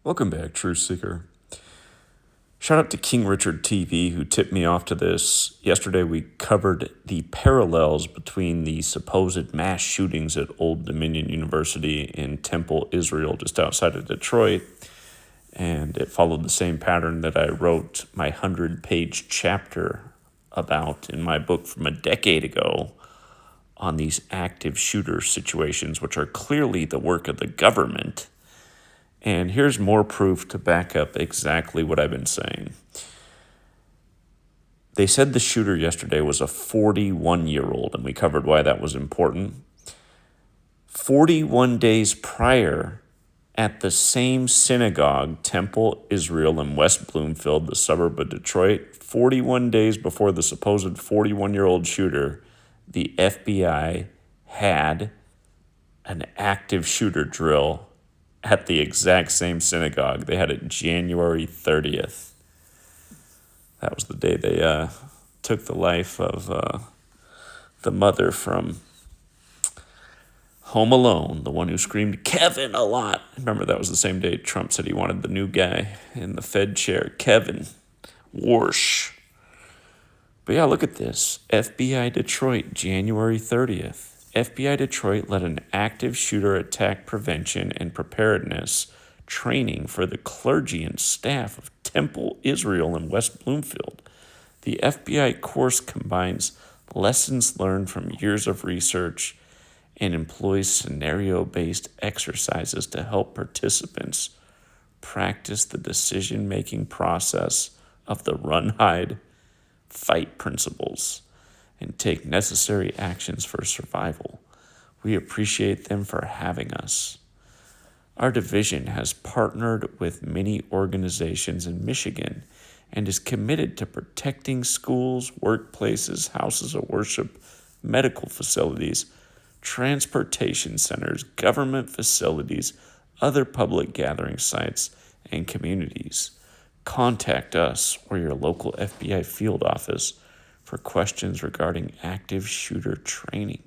Welcome back, Truth Seeker. Shout out to King Richard TV who tipped me off to this. Yesterday we covered the parallels between the supposed mass shootings at Old Dominion University in Temple, Israel, just outside of Detroit. And it followed the same pattern that I wrote my 100-page chapter about in my book from a decade ago on these active shooter situations, which are clearly the work of the government. And here's more proof to back up exactly what I've been saying. They said the shooter yesterday was a 41-year-old, and we covered why that was important. 41 days prior, at the same synagogue, Temple, Israel, in West Bloomfield, the suburb of Detroit, 41 days before the supposed 41-year-old shooter, the FBI had an active shooter drill at the exact same synagogue. They had it January 30th. That was the day they took the life of the mother from Home Alone, the one who screamed Kevin a lot. Remember, that was the same day Trump said he wanted the new guy in the Fed chair, Kevin Warsh. But yeah, look at this. FBI Detroit, January 30th. FBI Detroit led an active shooter attack prevention and preparedness training for the clergy and staff of Temple, Israel, in West Bloomfield. The FBI course combines lessons learned from years of research and employs scenario-based exercises to help participants practice the decision-making process of the run, hide, fight principles and take necessary actions for survival. We appreciate them for having us. Our division has partnered with many organizations in Michigan and is committed to protecting schools, workplaces, houses of worship, medical facilities, transportation centers, government facilities, other public gathering sites, and communities. Contact us or your local FBI field office for questions regarding active shooter training.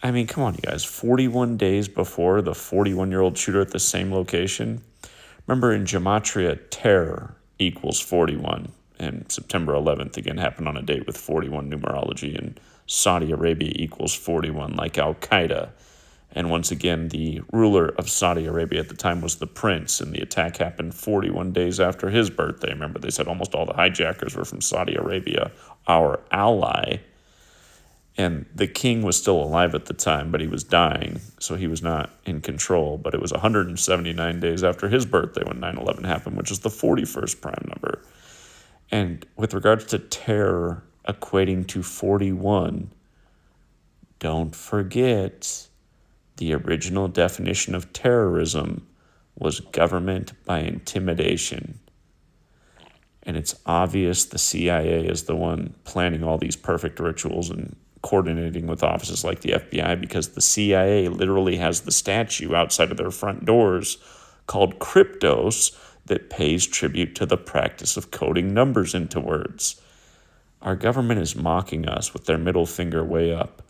I mean, come on, you guys. 41 days before the 41-year-old shooter at the same location. Remember, in Gematria, terror equals 41. And September 11th, again, happened on a date with 41 numerology. And Saudi Arabia equals 41, like Al-Qaeda. And once again, the ruler of Saudi Arabia at the time was the prince, and the attack happened 41 days after his birthday. Remember, they said almost all the hijackers were from Saudi Arabia, our ally. And the king was still alive at the time, but he was dying, so he was not in control. But it was 179 days after his birthday when 9/11 happened, which is the 41st prime number. And with regards to terror equating to 41, don't forget, the original definition of terrorism was government by intimidation. And it's obvious the CIA is the one planning all these perfect rituals and coordinating with offices like the FBI, because the CIA literally has the statue outside of their front doors called Cryptos that pays tribute to the practice of coding numbers into words. Our government is mocking us with their middle finger way up.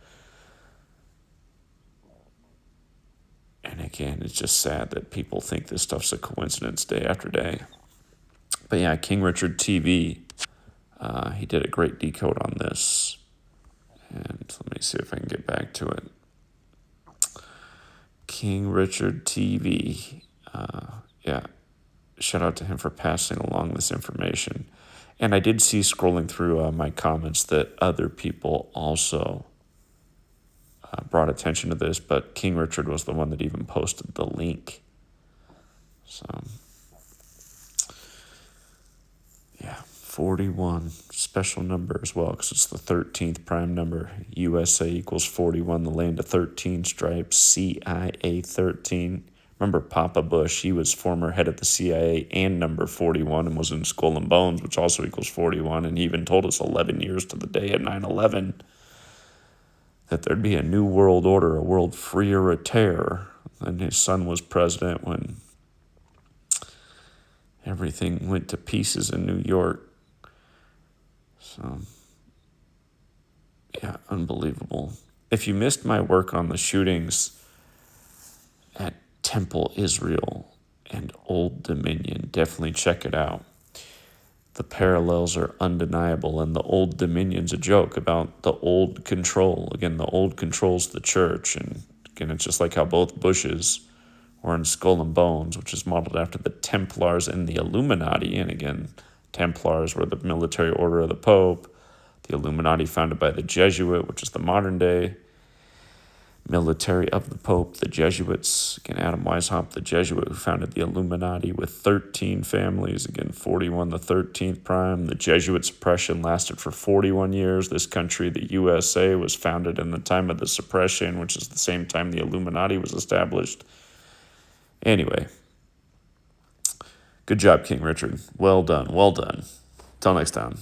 And again, it's just sad that people think this stuff's a coincidence day after day. But yeah, King Richard TV, he did a great decode on this. And let me see if I can get back to it. King Richard TV, shout out to him for passing along this information. And I did see scrolling through my comments that other people also brought attention to this, but King Richard was the one that even posted the link. So, yeah, 41, special number as well, because it's the 13th prime number. USA equals 41, the land of 13 stripes, CIA 13. Remember Papa Bush, he was former head of the CIA and number 41 and was in Skull and Bones, which also equals 41, and he even told us 11 years to the day at 9/11 that there'd be a new world order, a world freer of terror. And his son was president when everything went to pieces in New York. So, yeah, unbelievable. If you missed my work on the shootings at Temple, Israel, Old Dominion. Definitely check it out. The parallels are undeniable, and the Old Dominion's a joke about the old control. Again, the old control's the church, and again, it's just like how both Bushes were in Skull and Bones, which is modeled after the Templars and the Illuminati. And again, Templars were the military order of the Pope. The Illuminati founded by the Jesuit, which is the modern day military of the Pope, the Jesuits. Again, Adam Weishaupt, the Jesuit who founded the Illuminati with 13 families. Again, 41, the 13th prime. The Jesuit suppression lasted for 41 years. This country, the USA, was founded in the time of the suppression, which is the same time the Illuminati was established. Anyway, good job, King Richard. Well done, well done. Till next time.